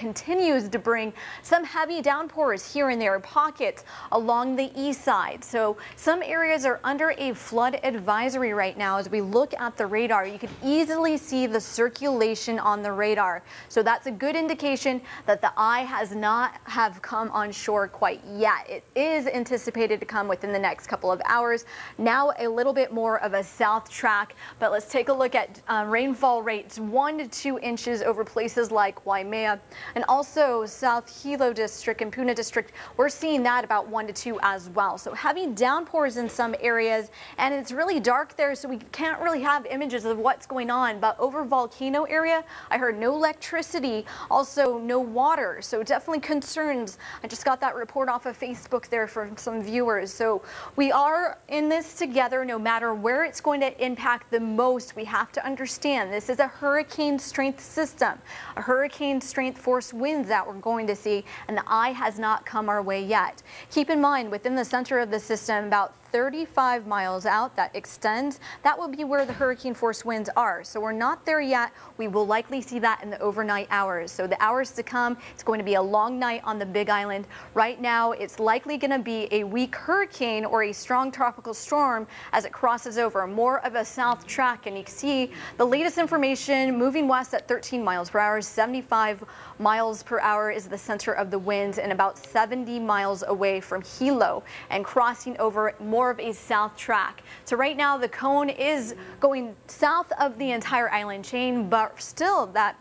continues to bring some heavy downpours here and there, pockets along the east side. So some areas are under a flood advisory right now. As we look at the radar, you can easily see the circulation on the radar. So that's a good indication that the eye has not have come on shore quite yet. It is anticipated to come within the next couple of hours. Now a little bit more of a south track, but let's take a look at rainfall rates, 1 to 2 inches over places like Waimea and also South Hilo District and Puna District. We're seeing that about 1 to 2 as well. So heavy downpours in some areas, and it's really dark there, so we can't really have images of what's going on. But over Volcano area, I heard no electricity, also no water. So definitely concerns. I just got that report off of Facebook there from some viewers. So we are in this together, no matter where it's going to impact the most. We have to understand this is a hurricane strength system, a hurricane strength force winds that we're going to see, and the eye has not come our way yet. Keep in mind, within the center of the system, about 35 miles out that extends, that will be where the hurricane force winds are. So we're not there yet. We will likely see that in the overnight hours. So the hours to come, it's going to be a long night on the Big Island. Right now, it's likely going to be a weak hurricane or a strong tropical storm as it crosses over, more of a south track. And you can see the latest information moving west at 13 miles per hour, 75 miles per hour is the center of the winds, and about 70 miles away from Hilo and crossing over more of a south track. So right now the cone is going south of the entire island chain, but still that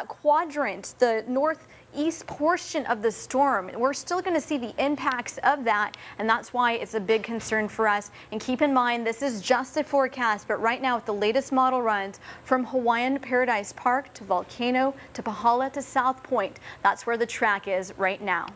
quadrant, the northeast portion of the storm, we're still going to see the impacts of that, and that's why it's a big concern for us. And keep in mind, this is just a forecast, but right now with the latest model runs from Hawaiian Paradise Park to Volcano to Pahala to South Point, that's where the track is right now.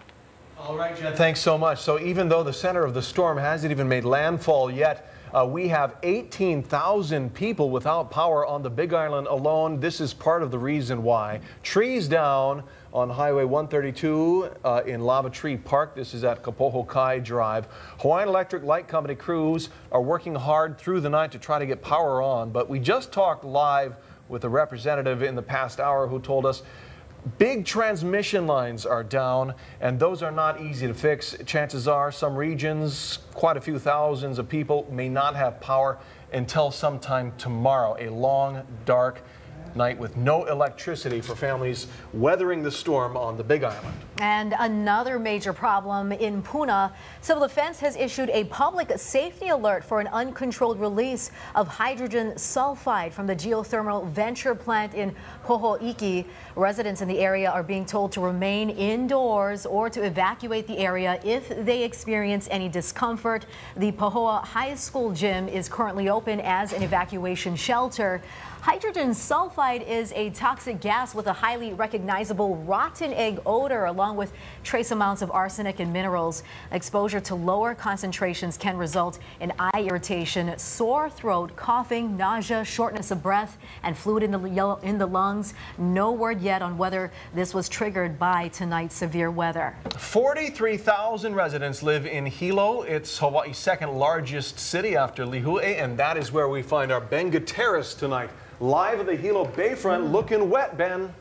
All right, Jen, thanks so much. So even though the center of the storm hasn't even made landfall yet, we have 18,000 people without power on the Big Island alone. This is part of the reason why. Trees down on Highway 132 in Lava Tree Park. This is at Kapoho Kai Drive. Hawaiian Electric Light Company crews are working hard through the night to try to get power on, but we just talked live with a representative in the past hour who told us big transmission lines are down, and those are not easy to fix. Chances are some regions, quite a few thousands of people, may not have power until sometime tomorrow. A long, dark night with no electricity for families weathering the storm on the Big Island. And another major problem in Puna. Civil Defense has issued a public safety alert for an uncontrolled release of hydrogen sulfide from the geothermal venture plant in Hohoiki. Residents in the area are being told to remain indoors or to evacuate the area if they experience any discomfort. The Pahoa High School gym is currently open as an evacuation shelter. Hydrogen sulfide is a toxic gas with a highly recognizable rotten egg odor, along with trace amounts of arsenic and minerals. Exposure to lower concentrations can result in eye irritation, sore throat, coughing, nausea, shortness of breath, and fluid in the lungs. No word yet on whether this was triggered by tonight's severe weather. 43,000 residents live in Hilo. It's Hawaii's second largest city after Lihue, and that is where we find our Ben Gutierrez tonight. Live at the Hilo Bayfront, looking wet, Ben.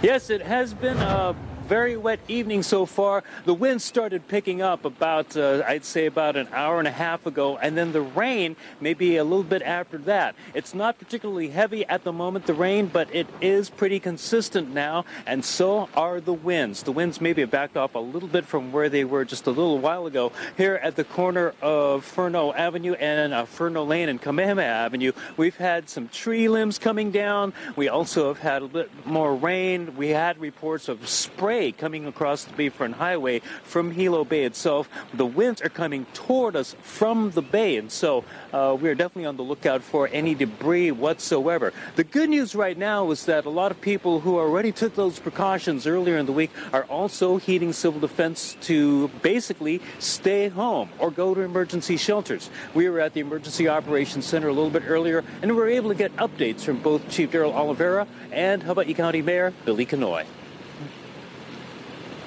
Yes, it has been a very wet evening so far. The wind started picking up about, I'd say about an hour and a half ago, and then the rain maybe a little bit after that. It's not particularly heavy at the moment, the rain, but it is pretty consistent now, and so are the winds. The winds maybe have backed off a little bit from where they were just a little while ago. Here at the corner of Furno Avenue and Furno Lane and Kamehameha Avenue, we've had some tree limbs coming down. We also have had a bit more rain. We had reports of spray coming across the Bayfront Highway from Hilo Bay itself. The winds are coming toward us from the bay, and so we're definitely on the lookout for any debris whatsoever. The good news right now is that a lot of people who already took those precautions earlier in the week are also heeding Civil Defense to basically stay home or go to emergency shelters. We were at the Emergency Operations Center a little bit earlier, and we were able to get updates from both Chief Daryl Oliveira and Hawaii County Mayor Billy Kanoy.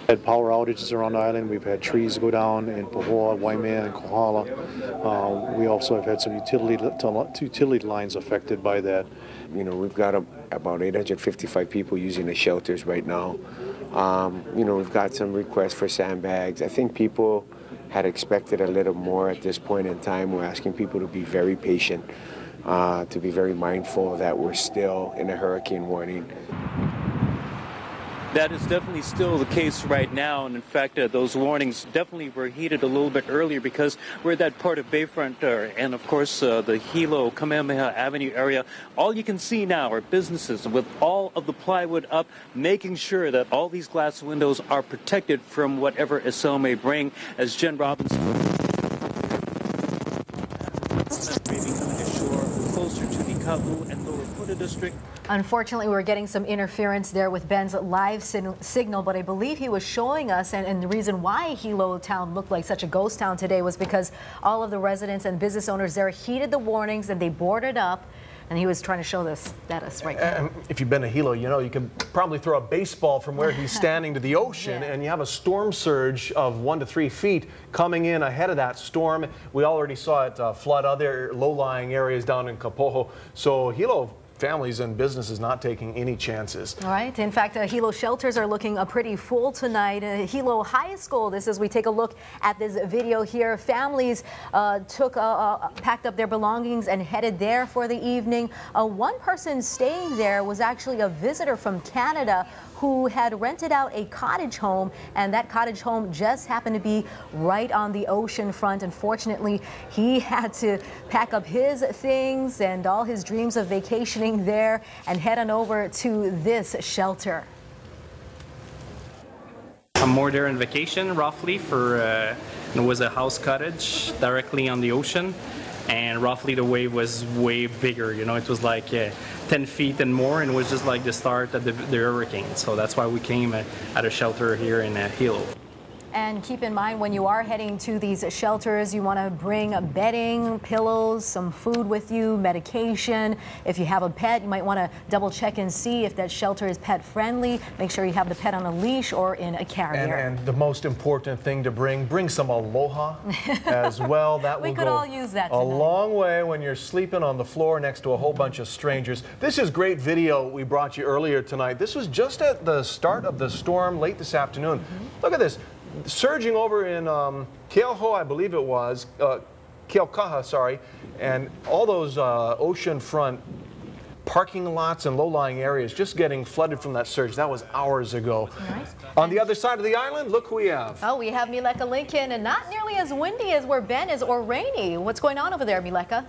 Had power outages around the island. We've had trees go down in Pahoa, Waimea, and Kohala. We also have had some utility lines affected by that. You know, we've got about 855 people using the shelters right now. You know, we've got some requests for sandbags. I think people had expected a little more at this point in time. We're asking people to be very patient, to be very mindful that we're still in a hurricane warning. That is definitely still the case right now, and in fact, those warnings definitely were heeded a little bit earlier because we're at that part of Bayfront and, of course, the Hilo Kamehameha Avenue area. All you can see now are businesses with all of the plywood up, making sure that all these glass windows are protected from whatever Iselle may bring. As Jen Robinson may be coming ashore closer to the Kalu and Lower Puna district. Unfortunately, we're getting some interference there with Ben's live signal, but I believe he was showing us, and the reason why Hilo town looked like such a ghost town today was because all of the residents and business owners there heeded the warnings and they boarded up, and he was trying to show this at us right now. And if you've been to Hilo, you know you can probably throw a baseball from where he's standing to the ocean, Yeah. and you have a storm surge of 1 to 3 feet coming in ahead of that storm. We already saw it flood other low-lying areas down in Kapoho. So Hilo families and businesses not taking any chances. All right. In fact, Hilo shelters are looking pretty full tonight. Hilo High School, this as we take a look at this video here. Families packed up their belongings and headed there for the evening. One person staying there was actually a visitor from Canada who had rented out a cottage home, and that cottage home just happened to be right on the ocean front. Unfortunately, he had to pack up his things and all his dreams of vacationing there and head on over to this shelter. I'm more there on vacation, roughly, for it was a house cottage directly on the ocean, and roughly the wave was way bigger. You know, it was like 10 feet and more, and it was just like the start of the hurricane. So that's why we came at a shelter here in Hilo. And keep in mind, when you are heading to these shelters, you want to bring bedding, pillows, some food with you, medication. If you have a pet, you might want to double check and see if that shelter is pet friendly. Make sure you have the pet on a leash or in a carrier. And the most important thing to bring some aloha as well. That We will could go all use that a tonight. long way when you're sleeping on the floor next to a whole bunch of strangers. This is great video we brought you earlier tonight. This was just at the start of the storm late this afternoon. Look at this. Surging over in Keauhou, I believe it was, Keaukaha, sorry, and all those oceanfront parking lots and low-lying areas just getting flooded from that surge. That was hours ago. Right. On the other side of the island, look who we have. Oh, we have Mileka Lincoln, and not nearly as windy as where Ben is or rainy. What's going on over there, Mileka?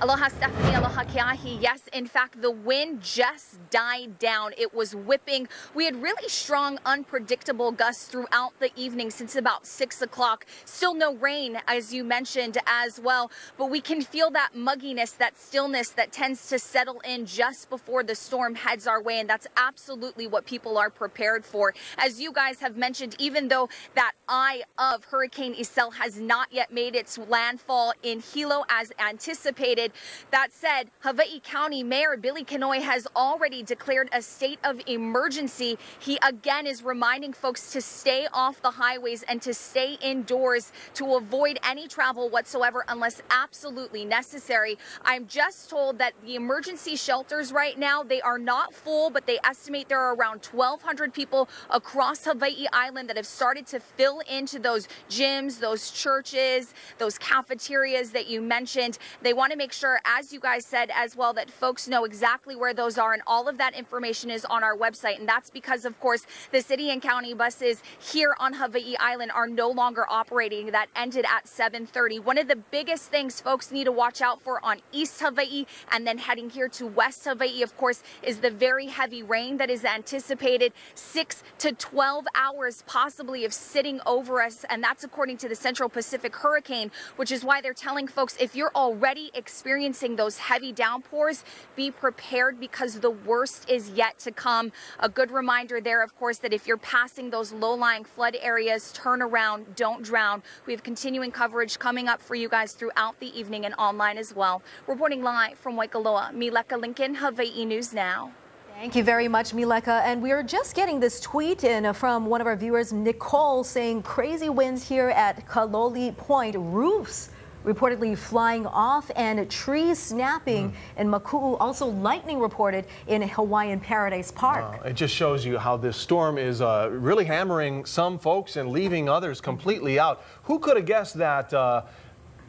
Aloha, Stephanie. Aloha, Keahi. Yes, in fact, the wind just died down. It was whipping. We had really strong, unpredictable gusts throughout the evening since about 6 o'clock. Still no rain, as you mentioned as well, but we can feel that mugginess, that stillness that tends to settle in just before the storm heads our way, and that's absolutely what people are prepared for. As you guys have mentioned, even though that eye of Hurricane Iselle has not yet made its landfall in Hilo as anticipated, that said, Hawaii County Mayor Billy Kenoi has already declared a state of emergency. He again is reminding folks to stay off the highways and to stay indoors to avoid any travel whatsoever unless absolutely necessary. I'm just told that the emergency shelters right now, they are not full, but they estimate there are around 1,200 people across Hawaii Island that have started to fill into those gyms, those churches, those cafeterias that you mentioned. They want to make sure, as you guys said as well, that folks know exactly where those are, and all of that information is on our website. And that's because, of course, the city and county buses here on Hawaii Island are no longer operating. That ended at 7:30. One of the biggest things folks need to watch out for on East Hawaii and then heading here to West Hawaii, of course, is the very heavy rain that is anticipated, 6 to 12 hours possibly of sitting over us. And that's according to the Central Pacific Hurricane, which is why they're telling folks, if you're already experiencing those heavy downpours, be prepared because the worst is yet to come. A good reminder there, of course, that if you're passing those low-lying flood areas, turn around, don't drown. We have continuing coverage coming up for you guys throughout the evening and online as well. Reporting live from Waikoloa, Mileka Lincoln, Hawaii News Now. Thank you very much, Mileka. And we are just getting this tweet in from one of our viewers, Nicole, saying crazy winds here at Kaloli Point. Roofs reportedly flying off and trees snapping in Maku'u. Also lightning reported in Hawaiian Paradise Park. It just shows you how this storm is really hammering some folks and leaving others completely out. Who could have guessed that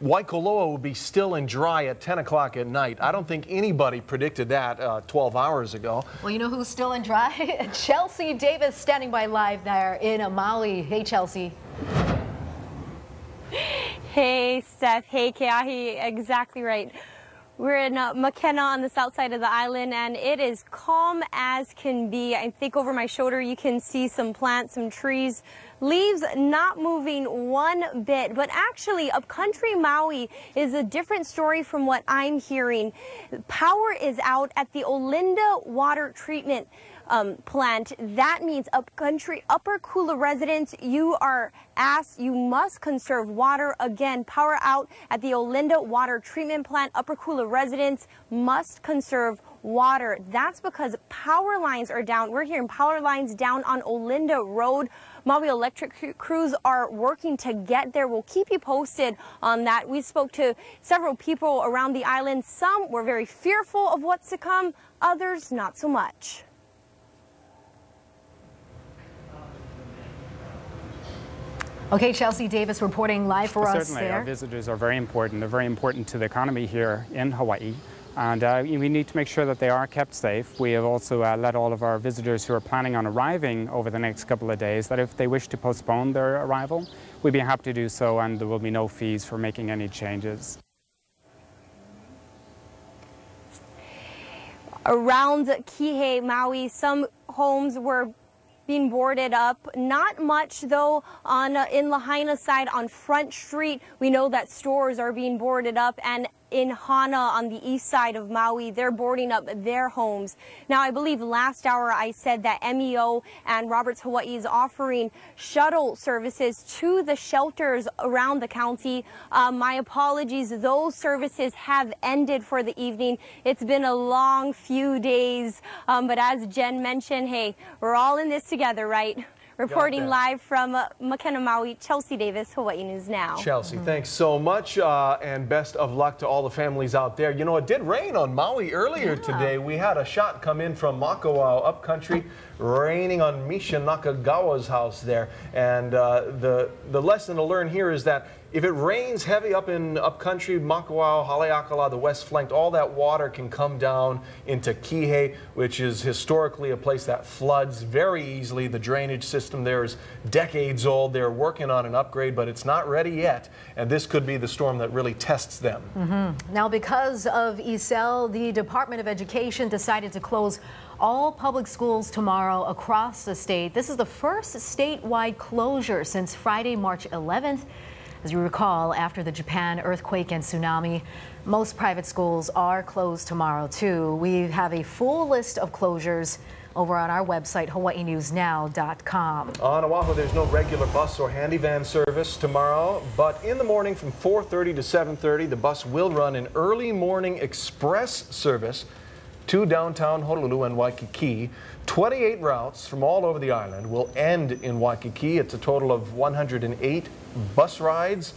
Waikoloa would be still and dry at 10 o'clock at night? I don't think anybody predicted that 12 hours ago. Well, you know who's still and dry? Chelsea Davis standing by live there in Maui. Hey, Chelsea. Hey, Steph. Hey, Keahi. Exactly right. We're in Makena on the south side of the island, and it is calm as can be. I think over my shoulder you can see some plants, some trees, leaves not moving one bit. But actually, upcountry Maui is a different story from what I'm hearing. Power is out at the Olinda Water Treatment plant. That means upcountry Upper Kula residents, you are asked, you must conserve water. Again, power out at the Olinda Water Treatment Plant. Upper Kula residents must conserve water. That's because power lines are down. We're hearing power lines down on Olinda Road. Maui Electric crews are working to get there. We'll keep you posted on that. We spoke to several people around the island. Some were very fearful of what's to come, others not so much. Okay, Chelsea Davis reporting live for us Certainly, there. our visitors are very important. They're very important to the economy here in Hawaii. And we need to make sure that they are kept safe. We have also let all of our visitors who are planning on arriving over the next couple of days that if they wish to postpone their arrival, we'd be happy to do so, and there will be no fees for making any changes. Around Kihei, Maui, some homes were being boarded up. Not much though in Lahaina side on Front Street. We know that stores are being boarded up, and in Hana on the east side of Maui, they're boarding up their homes. Now, I believe last hour I said that MEO and Roberts Hawaii is offering shuttle services to the shelters around the county. My apologies, those services have ended for the evening. It's been a long few days, but as Jen mentioned, hey, we're all in this together, right? Reporting live from Makena, Maui, Chelsea Davis, Hawaii News Now. Chelsea, thanks so much, and best of luck to all the families out there. You know, it did rain on Maui earlier today. We had a shot come in from Makawao upcountry, raining on Misha Nakagawa's house there. And the lesson to learn here is that if it rains heavy up in upcountry, Makawao, Haleakala, the west flank, all that water can come down into Kihei, which is historically a place that floods very easily. The drainage system there is decades old. They're working on an upgrade, but it's not ready yet. And this could be the storm that really tests them. Now, because of Iselle, the Department of Education decided to close all public schools tomorrow across the state. This is the first statewide closure since Friday, March 11th. As you recall, after the Japan earthquake and tsunami, most private schools are closed tomorrow, too. We have a full list of closures over on our website, hawaiinewsnow.com. On Oahu, there's no regular bus or handy van service tomorrow, but in the morning from 4:30 to 7:30, the bus will run an early morning express service to downtown Honolulu and Waikiki. 28 routes from all over the island will end in Waikiki. It's a total of 108 bus rides.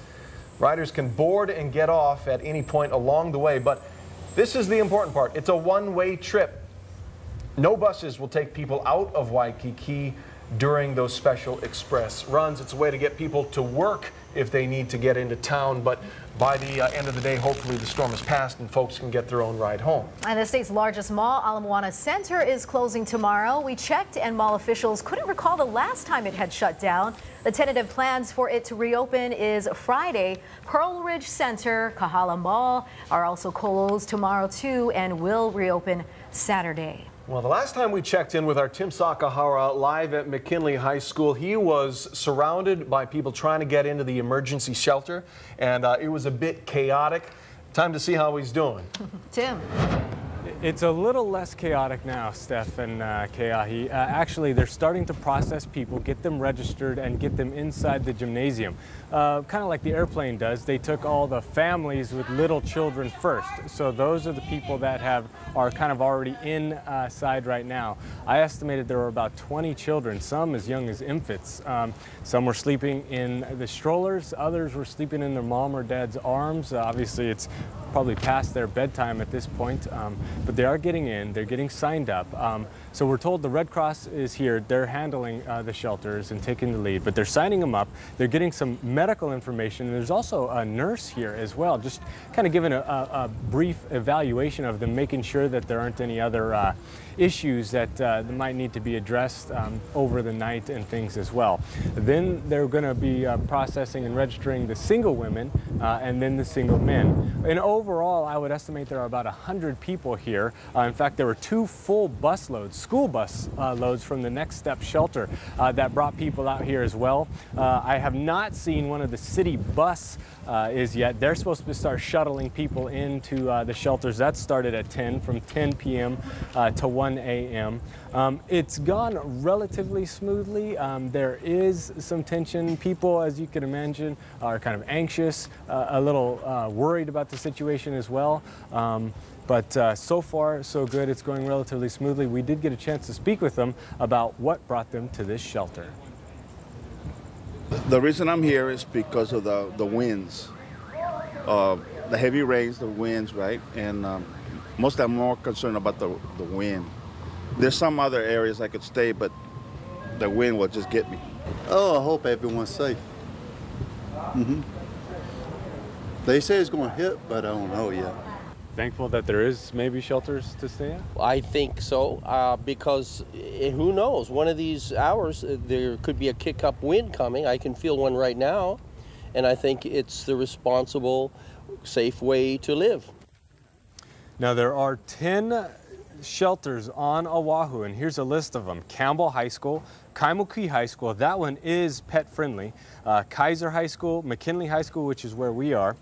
Riders can board and get off at any point along the way, but this is the important part. It's a one-way trip. No buses will take people out of Waikiki during those special express runs. It's a way to get people to work if they need to get into town, but by the end of the day, hopefully the storm has passed and folks can get their own ride home. And the state's largest mall, Ala Moana Center, is closing tomorrow. We checked, and mall officials couldn't recall the last time it had shut down. The tentative plans for it to reopen is Friday. Pearl Ridge Center, Kahala Mall are also closed tomorrow too, and will reopen Saturday. Well, the last time we checked in with our Tim Sakahara live at McKinley High School, he was surrounded by people trying to get into the emergency shelter, and it was a bit chaotic. Time to see how he's doing. Tim. It's a little less chaotic now, Steph and Keahi. Actually, they're starting to process people, get them registered, and get them inside the gymnasium. Kind of like the airplane does. They took all the families with little children first. So those are the people that are kind of already inside right now. I estimated there were about 20 children, some as young as infants. Some were sleeping in the strollers, others were sleeping in their mom or dad's arms. Obviously, it's probably past their bedtime at this point, but they are getting in, they're getting signed up. So we're told the Red Cross is here, they're handling the shelters and taking the lead, but they're signing them up, they're getting some medical information, and there's also a nurse here as well, just kind of giving a brief evaluation of them, making sure that there aren't any other issues that might need to be addressed over the night and things as well. Then they're going to be processing and registering the single women and then the single men. And overall, I would estimate there are about 100 people here. In fact, there were 2 full bus loads, school bus loads from the Next Step shelter that brought people out here as well. I have not seen one of the city bus is yet. They're supposed to start shuttling people into the shelters. That started at 10, from 10 p.m. To 1 a.m. It's gone relatively smoothly. There is some tension. People, as you can imagine, are kind of anxious, a little worried about the situation as well. But so far, so good. It's going relatively smoothly. We did get a chance to speak with them about what brought them to this shelter. The reason I'm here is because of the winds, the heavy rains, the winds, right? And mostly I'm more concerned about the wind. There's some other areas I could stay, but the wind will just get me. Oh, I hope everyone's safe. They say it's going to hit, but I don't know yet. Thankful that there is maybe shelters to stay at? I think so, because who knows? One of these hours, there could be a kick-up wind coming. I can feel one right now, and I think it's the responsible, safe way to live. Now, there are 10 shelters on Oahu, and here's a list of them. Campbell High School, Kaimuki High School, that one is pet friendly. Kaiser High School, McKinley High School, which is where we are,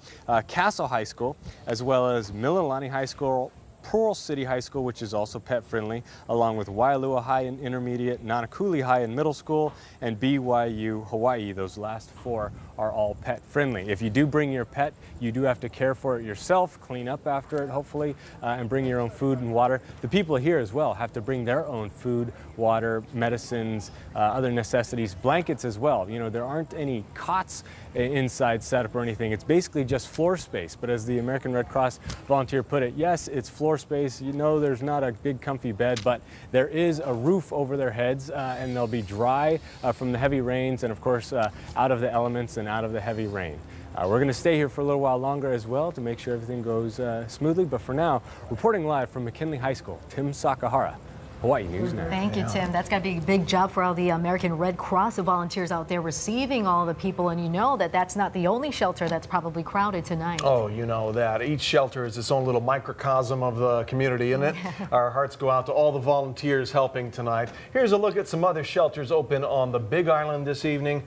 Castle High School, as well as Mililani High School, Pearl City High School, which is also pet friendly, along with Waialua High in intermediate, Nanakuli High in middle school, and BYU Hawaii. Those last 4 are all pet friendly. If you do bring your pet, you do have to care for it yourself, clean up after it hopefully, and bring your own food and water. The people here as well have to bring their own food, water, medicines, other necessities, blankets as well. You know, there aren't any cots inside setup or anything. It's basically just floor space. But as the American Red Cross volunteer put it, yes, it's floor space. You know, there's not a big comfy bed, but there is a roof over their heads, and they'll be dry from the heavy rains and of course out of the elements and out of the heavy rain. We're going to stay here for a little while longer as well to make sure everything goes smoothly. But for now, reporting live from McKinley High School, Tim Sakahara, Hawaii News Now. Thank you, Tim. That's got to be a big job for all the American Red Cross volunteers out there receiving all the people. And you know that that's not the only shelter that's probably crowded tonight. Oh, you know that. Each shelter is its own little microcosm of the community, isn't it? Our hearts go out to all the volunteers helping tonight. Here's a look at some other shelters open on the Big Island this evening.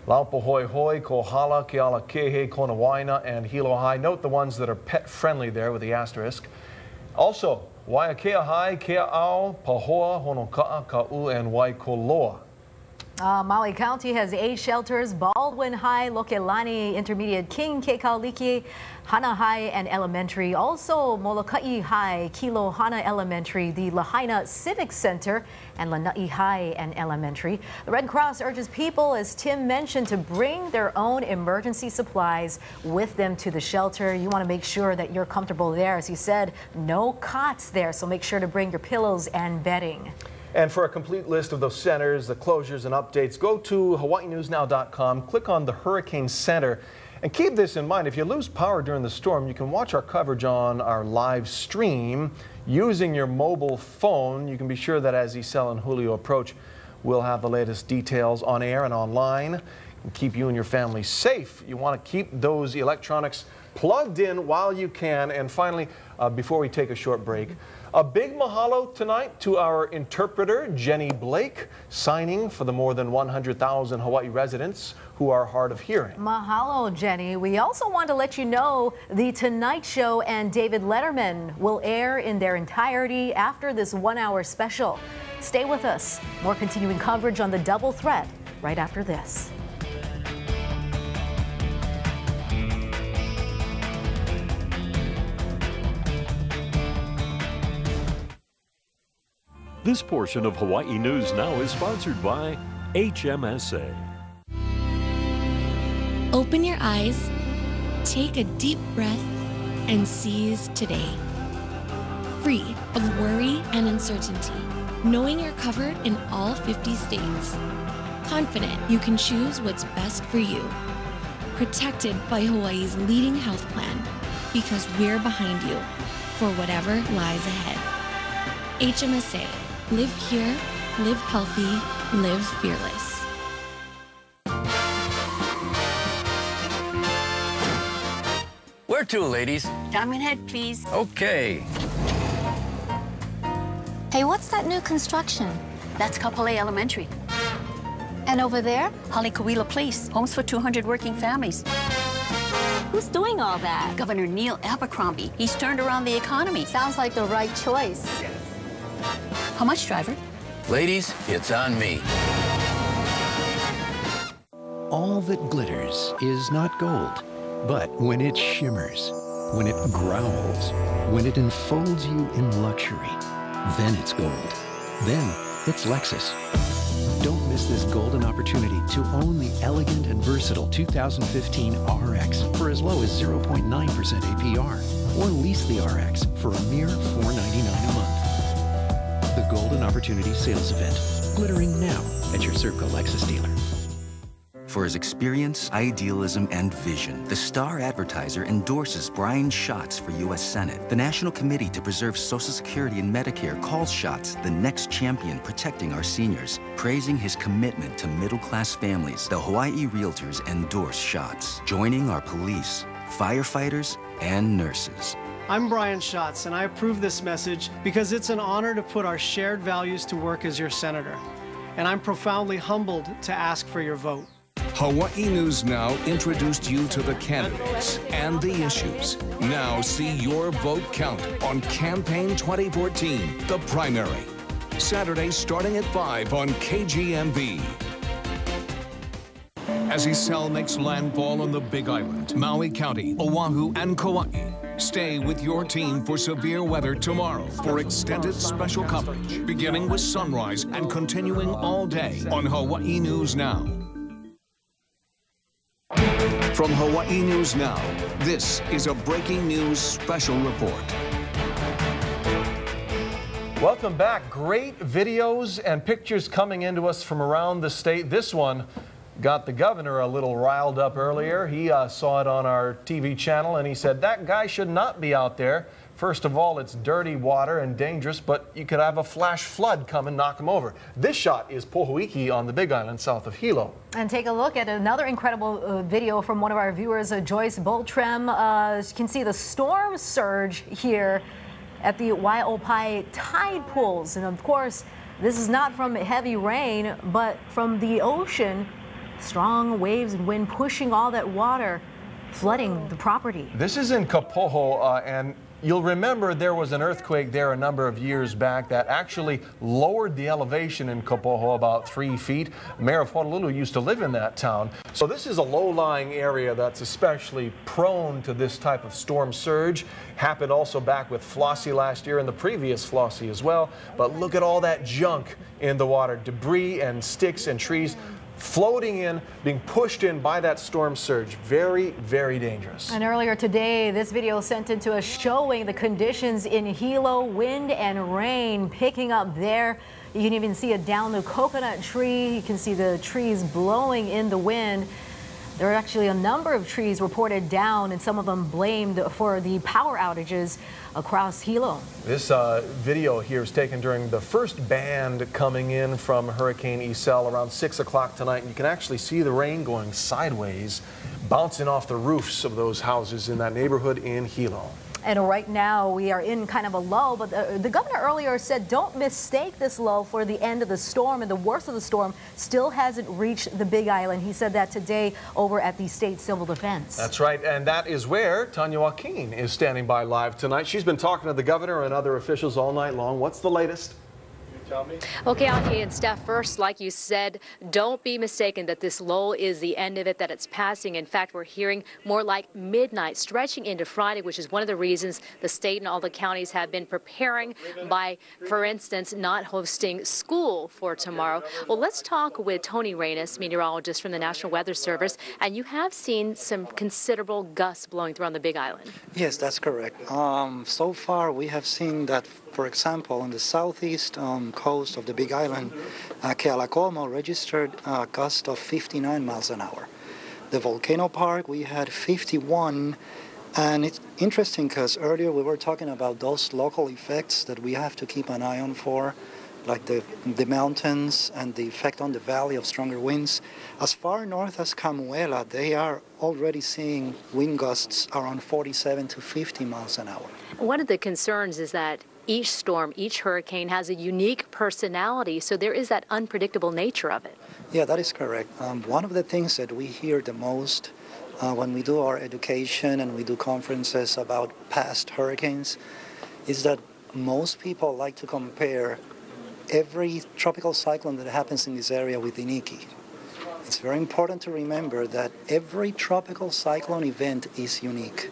Laupahoehoe, Kohala, Kealakehe, Konawaina, and Hilo High. Note the ones that are pet friendly there with the asterisk. Also, Waiakea High, Kea'au, Pahoa, Honoka'a, Ka'u, and Waikoloa. Maui County has 8 shelters: Baldwin High, Lokelani Intermediate, King Kekaliki, Hana High and Elementary. Also Molokai High, Kilo Hana Elementary, the Lahaina Civic Center, and Lanai High and Elementary. The Red Cross urges people, as Tim mentioned, to bring their own emergency supplies with them to the shelter. You want to make sure that you're comfortable there. As he said, no cots there, so make sure to bring your pillows and bedding. And for a complete list of those centers, the closures and updates, go to hawaiinewsnow.com, click on the Hurricane Center, and keep this in mind. If you lose power during the storm, you can watch our coverage on our live stream using your mobile phone. You can be sure that as Isel and Julio approach, we'll have the latest details on air and online and keep you and your family safe. You want to keep those electronics plugged in while you can. And finally, before we take a short break, A big mahalo tonight to our interpreter, Jenny Blake, signing for the more than 100,000 Hawaii residents who are hard of hearing. Mahalo, Jenny. We also want to let you know The Tonight Show and David Letterman will air in their entirety after this 1-hour special. Stay with us. More continuing coverage on the Double Threat right after this. This portion of Hawaii News Now is sponsored by HMSA. Open your eyes, take a deep breath, and seize today. Free of worry and uncertainty, knowing you're covered in all 50 states. Confident you can choose what's best for you. Protected by Hawaii's leading health plan, because we're behind you for whatever lies ahead. HMSA. Live here, live healthy, live fearless. Where to, ladies? Diamond Head, please. Okay. Hey, what's that new construction? That's Kapolei Elementary. And over there? Halikuila Place, homes for 200 working families. Who's doing all that? Governor Neil Abercrombie. He's turned around the economy. Sounds like the right choice. How much, driver? Ladies, it's on me. All that glitters is not gold, but when it shimmers, when it growls, when it enfolds you in luxury, then it's gold. Then it's Lexus. Don't miss this golden opportunity to own the elegant and versatile 2015 RX for as low as 0.9% APR, or lease the RX for a mere $499 a month. The Golden Opportunity Sales Event, glittering now at your Servco Lexus dealer. For his experience, idealism, and vision, the star advertiser endorses Brian Schatz for U.S. Senate. The National Committee to Preserve Social Security and Medicare calls Schatz the next champion protecting our seniors. Praising his commitment to middle-class families, the Hawaii Realtors endorse Schatz, joining our police, firefighters, and nurses. I'm Brian Schatz, and I approve this message because it's an honor to put our shared values to work as your senator. And I'm profoundly humbled to ask for your vote. Hawaii News Now introduced you to the candidates and the issues. Now see your vote count on Campaign 2014, the primary. Saturday starting at 5 on KGMB. As Iselle makes landfall on the Big Island, Maui County, Oahu, and Kauai. Stay with your team for severe weather tomorrow for extended special coverage, beginning with sunrise and continuing all day on Hawaii News Now. From Hawaii News Now, this is a breaking news special report. Welcome back. Great videos and pictures coming into us from around the state. This one got the governor a little riled up earlier. He saw it on our TV channel and he said that guy should not be out there. First of all, it's dirty water and dangerous, but you could have a flash flood come and knock him over. This shot is Pohoiki on the Big Island south of Hilo. And take a look at another incredible video from one of our viewers, Joyce Boltram. You can see the storm surge here at the Waiʻopai tide pools. And of course, this is not from heavy rain, but from the ocean. Strong waves and wind pushing all that water, flooding the property. This is in Kapoho, and you'll remember there was an earthquake there a number of years back that actually lowered the elevation in Kapoho about 3 feet. Mayor of Honolulu used to live in that town. So this is a low-lying area that's especially prone to this type of storm surge. Happened also back with Flossie last year and the previous Flossie as well. But look at all that junk in the water, debris and sticks and trees floating in, being pushed in by that storm surge. Very, very dangerous. And earlier today, this video sent into us showing the conditions in Hilo, wind and rain picking up there. You can even see it down the coconut tree. You can see the trees blowing in the wind. There are actually a number of trees reported down and some of them blamed for the power outages across Hilo. This video here is taken during the first band coming in from Hurricane Iselle around 6 o'clock tonight. And you can actually see the rain going sideways, bouncing off the roofs of those houses in that neighborhood in Hilo. And right now we are in kind of a lull, but the governor earlier said don't mistake this lull for the end of the storm, and the worst of the storm still hasn't reached the Big Island. He said that today over at the State Civil Defense. That's right, and that is where Tanya Joaquin is standing by live tonight. She's been talking to the governor and other officials all night long. What's the latest? Okay, Auntie and Steph, first, like you said, don't be mistaken that this lull is the end of it, that it's passing. In fact, we're hearing more like midnight, stretching into Friday, which is one of the reasons the state and all the counties have been preparing by, for instance, not hosting school for tomorrow. Well, let's talk with Tony Reynes, meteorologist from the National Weather Service, and you have seen some considerable gusts blowing through on the Big Island. Yes, that's correct. So far, we have seen that, for example, on the southeast coast of the Big Island, Kealacomo registered a gust of 59 miles an hour. The Volcano Park, we had 51, and it's interesting because earlier we were talking about those local effects that we have to keep an eye on for, like the mountains and the effect on the valley of stronger winds. As far north as Camuela, they are already seeing wind gusts around 47 to 50 miles an hour. One of the concerns is that each storm, each hurricane has a unique personality, so there is that unpredictable nature of it. Yeah, that is correct. One of the things that we hear the most when we do our education and we do conferences about past hurricanes is that most people like to compare every tropical cyclone that happens in this area with Iniki. It's very important to remember that every tropical cyclone event is unique.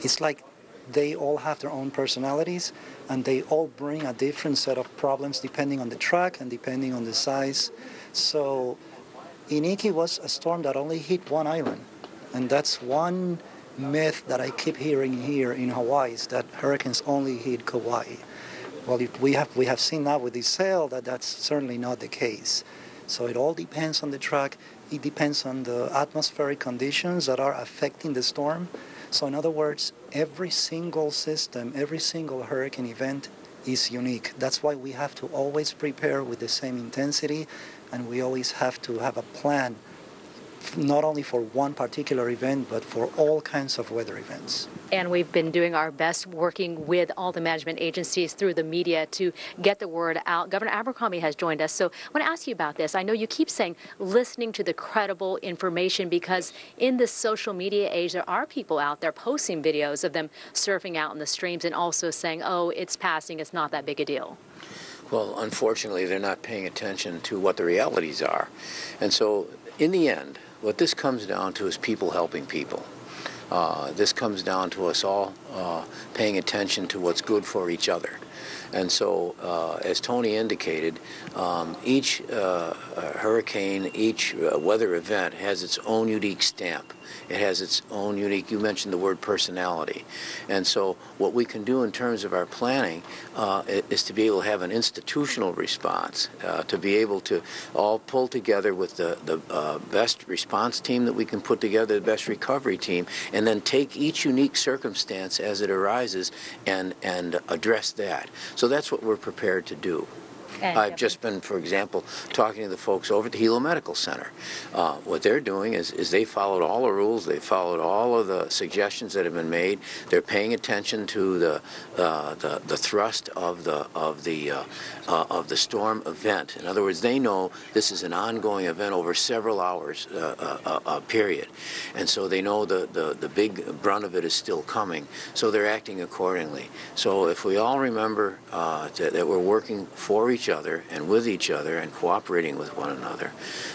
It's like they all have their own personalities, and they all bring a different set of problems depending on the track and depending on the size. So Iniki was a storm that only hit one island, and that's one myth that I keep hearing here in Hawaii, is that hurricanes only hit Kauai. Well, we have seen now with Isaias that that's certainly not the case. So it all depends on the track. It depends on the atmospheric conditions that are affecting the storm. So in other words, every single system, every single hurricane event is unique. That's why we have to always prepare with the same intensity, and we always have to have a plan, not only for one particular event, but for all kinds of weather events. And we've been doing our best working with all the management agencies through the media to get the word out. Governor Abercrombie has joined us. So I want to ask you about this. I know you keep saying listening to the credible information, because in this social media age, there are people out there posting videos of them surfing out in the streams and also saying, oh, it's passing, it's not that big a deal. Well, unfortunately, they're not paying attention to what the realities are. And so, in the end, what this comes down to is people helping people. This comes down to us all paying attention to what's good for each other. And so, as Tony indicated, each hurricane, each weather event has its own unique stamp. It has its own unique, you mentioned the word personality. And so what we can do in terms of our planning is to be able to have an institutional response, to be able to all pull together with the best response team that we can put together, the best recovery team, and then take each unique circumstance as it arises and address that. So that's what we're prepared to do. I've just been, for example, talking to the folks over at the Hilo Medical Center. What they're doing is they followed all the rules, they followed all of the suggestions that have been made. They're paying attention to the thrust of the storm event. In other words, they know this is an ongoing event over several hours period, and so they know the big brunt of it is still coming. So they're acting accordingly. So if we all remember that we're working for each other and with each other and cooperating with one another,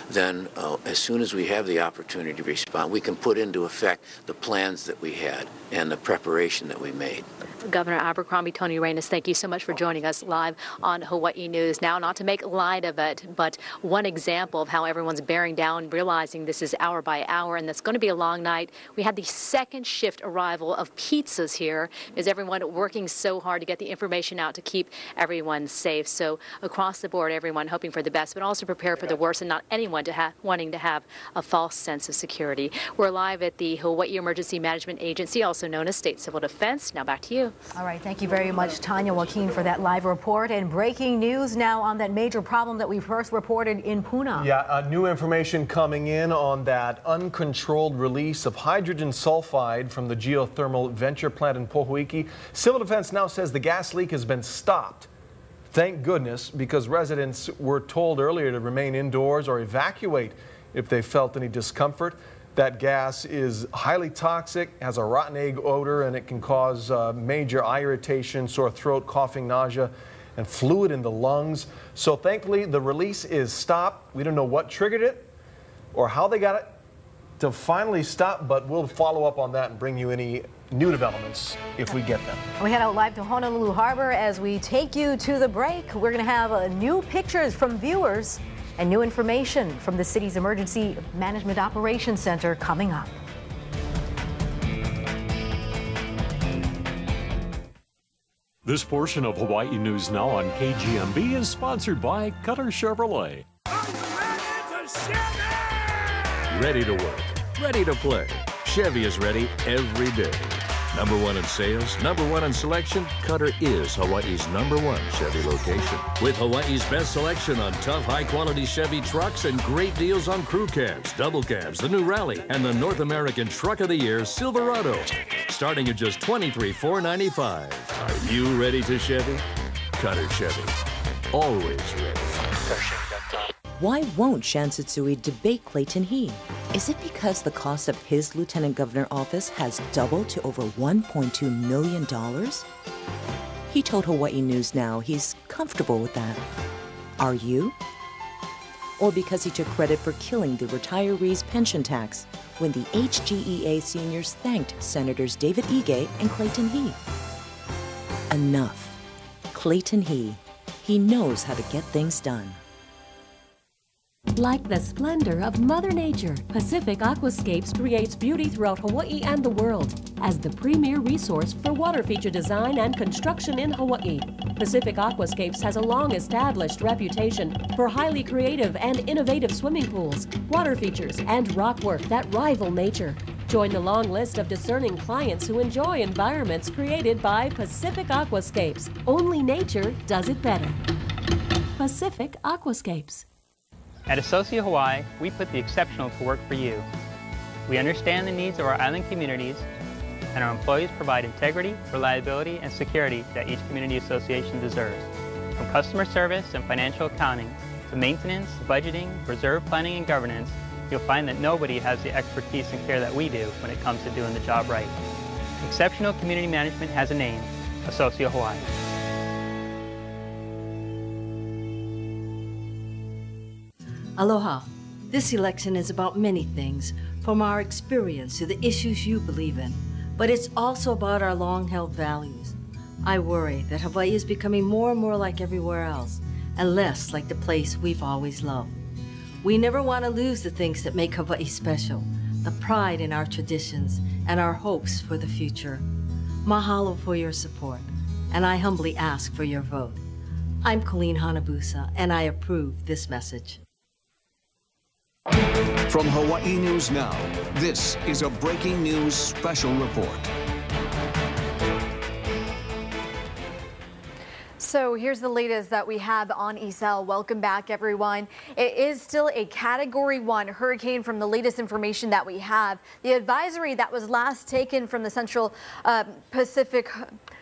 then as soon as we have the opportunity to respond, we can put into effect the plans that we had and the preparation that we made. Governor Abercrombie, Tony Reynes, thank you so much for joining us live on Hawaii News. Now, not to make light of it, but one example of how everyone's bearing down, realizing this is hour by hour, and that's going to be a long night. We had the second shift arrival of pizzas here. Is everyone working so hard to get the information out to keep everyone safe? So across the board, everyone hoping for the best, but also prepare for the worst, and not anyone wanting to have a false sense of security. We're live at the Hawaii Emergency Management Agency, also known as State Civil Defense. Now back to you. All right, thank you very much, Tanya Joaquin, for that live report. And breaking news now on that major problem that we first reported in Puna. Yeah, new information coming in on that uncontrolled release of hydrogen sulfide from the geothermal venture plant in Pohuiki. Civil Defense now says the gas leak has been stopped. Thank goodness, because residents were told earlier to remain indoors or evacuate if they felt any discomfort. That gas is highly toxic, has a rotten egg odor, and it can cause major eye irritation, sore throat, coughing, nausea, and fluid in the lungs. So thankfully, the release is stopped. We don't know what triggered it or how they got it to finally stop, but we'll follow up on that and bring you any new developments if we get them. We head out live to Honolulu Harbor as we take you to the break. We're going to have new pictures from viewers and new information from the city's Emergency Management Operations Center coming up. This portion of Hawaii News Now on KGMB is sponsored by Cutter Chevrolet. Ready to work, ready to play. Chevy is ready every day. Number one in sales, number one in selection, Cutter is Hawaii's #1 Chevy location. With Hawaii's best selection on tough, high-quality Chevy trucks and great deals on crew cabs, double cabs, the new Rally, and the North American Truck of the Year, Silverado. Starting at just $23,495. Are you ready to Chevy? Cutter Chevy. Always ready. Why won't Shansitsui debate Clayton He? Is it because the cost of his lieutenant governor office has doubled to over $1.2 million? He told Hawaii News Now he's comfortable with that. Are you? Or because he took credit for killing the retirees' pension tax when the HGEA seniors thanked Senators David Ige and Clayton He? Enough. Clayton He. He knows how to get things done. Like the splendor of Mother Nature, Pacific Aquascapes creates beauty throughout Hawaii and the world. As the premier resource for water feature design and construction in Hawaii, Pacific Aquascapes has a long-established reputation for highly creative and innovative swimming pools, water features, and rockwork that rival nature. Join the long list of discerning clients who enjoy environments created by Pacific Aquascapes. Only nature does it better. Pacific Aquascapes. At Associa Hawaii, we put the exceptional to work for you. We understand the needs of our island communities, and our employees provide integrity, reliability, and security that each community association deserves. From customer service and financial accounting to maintenance, budgeting, reserve planning, and governance, you'll find that nobody has the expertise and care that we do when it comes to doing the job right. Exceptional community management has a name, Associa Hawaii. Aloha. This election is about many things, from our experience to the issues you believe in, but it's also about our long-held values. I worry that Hawaii is becoming more and more like everywhere else, and less like the place we've always loved. We never want to lose the things that make Hawaii special, the pride in our traditions, and our hopes for the future. Mahalo for your support, and I humbly ask for your vote. I'm Colleen Hanabusa, and I approve this message. From Hawaii News Now, this is a breaking news special report. So here's the latest that we have on Isel. Welcome back, everyone. It is still a Category 1 hurricane from the latest information that we have. The advisory that was last taken from the Central Pacific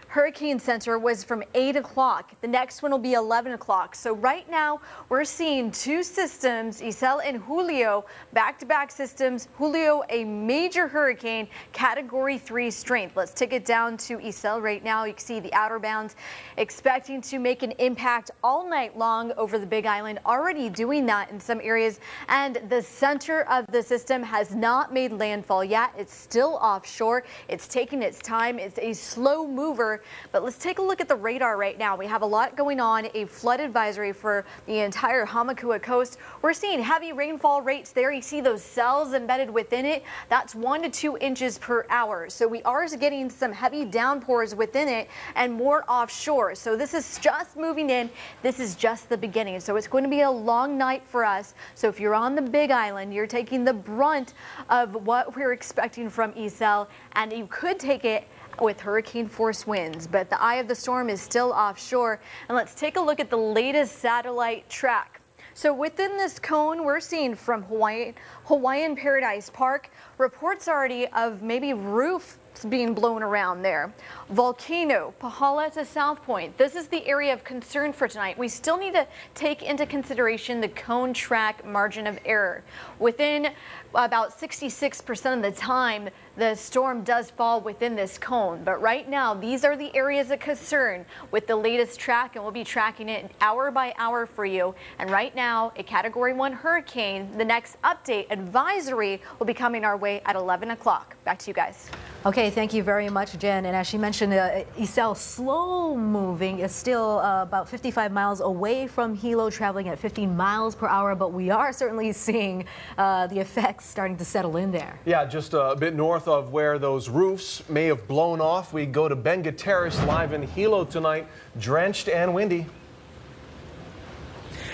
Hurricane Center was from 8 o'clock. The next one will be 11 o'clock. So right now we're seeing two systems, Isel and Julio, back-to-back systems. Julio, a major hurricane, Category 3 strength. Let's take it down to Isel right now. You can see the outer bounds expecting to make an impact all night long over the Big Island, already doing that in some areas. And the center of the system has not made landfall yet. It's still offshore. It's taking its time. It's a slow mover. But let's take a look at the radar right now. We have a lot going on, a flood advisory for the entire Hamakua coast. We're seeing heavy rainfall rates there. You see those cells embedded within it. That's 1 to 2 inches per hour. So we are getting some heavy downpours within it and more offshore. So this is just moving in. This is just the beginning. So it's going to be a long night for us. So if you're on the Big Island, you're taking the brunt of what we're expecting from Isel, and you could take it with hurricane force winds, but the eye of the storm is still offshore. And let's take a look at the latest satellite track. So within this cone, we're seeing from Hawaiian Paradise Park, reports already of maybe roofs being blown around there. Volcano, Pahala to South Point. This is the area of concern for tonight. We still need to take into consideration the cone track margin of error. Within about 66% of the time, the storm does fall within this cone. But right now, these are the areas of concern with the latest track, and we'll be tracking it hour by hour for you. And right now, a Category 1 hurricane. The next update advisory will be coming our way at 11 o'clock. Back to you guys. Okay, thank you very much, Jen. And as she mentioned, Isel slow moving is still about 55 miles away from Hilo, traveling at 15 miles per hour. But we are certainly seeing the effects starting to settle in there. Yeah, just a bit north of where those roofs may have blown off. We go to Ben Gutierrez live in Hilo tonight, drenched and windy.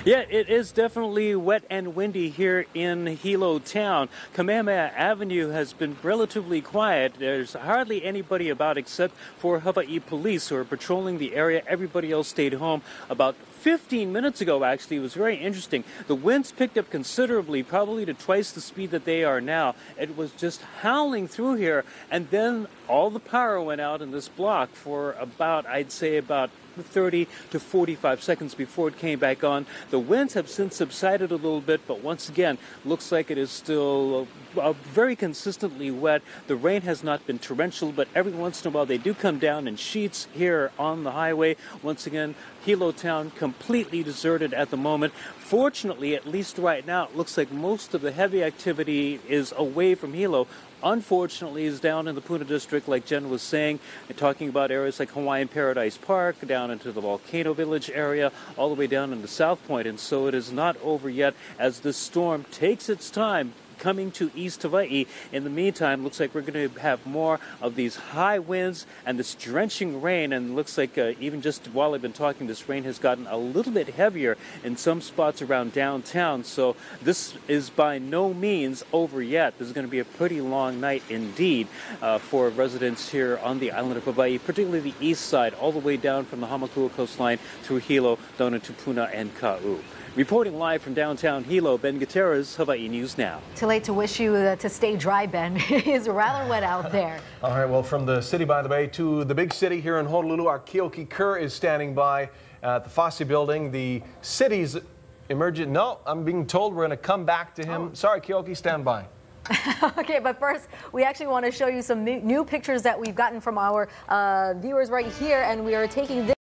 Yeah, it is definitely wet and windy here in Hilo town. Kamehameha Avenue has been relatively quiet. There's hardly anybody about except for Hawaii police who are patrolling the area. Everybody else stayed home. About 15 minutes ago, actually, it was very interesting. The winds picked up considerably, probably to twice the speed that they are now. It was just howling through here, and then all the power went out in this block for about, I'd say, about 30 to 45 seconds before it came back on. The winds have since subsided a little bit, but once again, looks like it is still very consistently wet. The rain has not been torrential, but every once in a while they do come down in sheets here on the highway. Once again, Hilo town completely deserted at the moment. Fortunately, at least right now, it looks like most of the heavy activity is away from Hilo. Unfortunately, is down in the Puna district, like Jen was saying, and talking about areas like Hawaiian Paradise Park, down into the Volcano Village area, all the way down into South Point. And so it is not over yet as the storm takes its time coming to East Hawaii. In the meantime, looks like we're going to have more of these high winds and this drenching rain, and looks like even just while I've been talking, this rain has gotten a little bit heavier in some spots around downtown. So this is by no means over yet. This is going to be a pretty long night indeed for residents here on the island of Hawaii, particularly the east side, all the way down from the Hamakua coastline through Hilo down into Puna and Ka'u. Reporting live from downtown Hilo, Ben Gutierrez, Hawaii News Now. Too late to wish you to stay dry, Ben. It is rather wet out there. All right, well, from the city by the bay to the big city here in Honolulu, our Keoki Kerr is standing by at the Fosse building. The city's emergent. No, I'm being told we're going to come back to him. Sorry, Keoki, stand by. Okay, but first, we actually want to show you some new pictures that we've gotten from our viewers right here, and we are taking this